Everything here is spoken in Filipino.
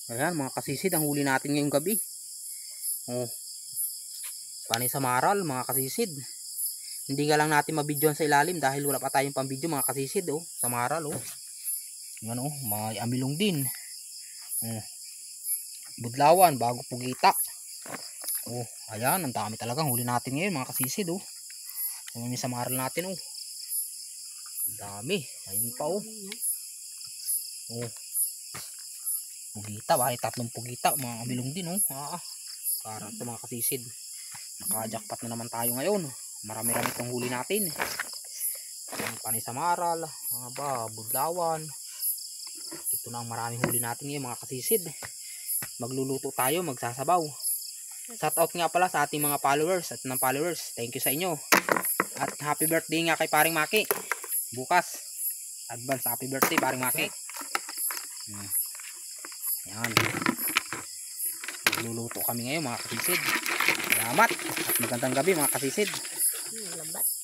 Ayan mga kasisid, ang huli natin ngayong gabi. Oh, panay sa maral mga kasisid. Hindi nga lang natin mabidyoan sa ilalim dahil wala pa tayong pambidyo mga kasisid. Oh, sa maral. Oh. Yan oh, may amilong din. Oh, budlawan bago pugita. Oh, ayan, ang dami talagang huli natin ngayon mga kasisid. Oh, may sa maral natin. Oh, ang dami. Ayun pa oh. Oh, pugita, bali 3 pugita, mga amilong din oh. Parang ito mga kasisid. Naka-jackpot na naman tayo ngayon. Marami-rami itong huli natin. Yung panay sa maral, mga budlawan. Ito na ang maraming huli natin ngayon mga kasisid. Magluluto tayo, magsasabaw. Shout out nga pala sa ating mga followers at non-followers. Thank you sa inyo. At happy birthday nga kay Paring Maki. Bukas. Advance happy birthday Paring Maki. Yan. Magluluto kami ngayon mga kasisid. Salamat at magandang gabi mga kasisid. Labat.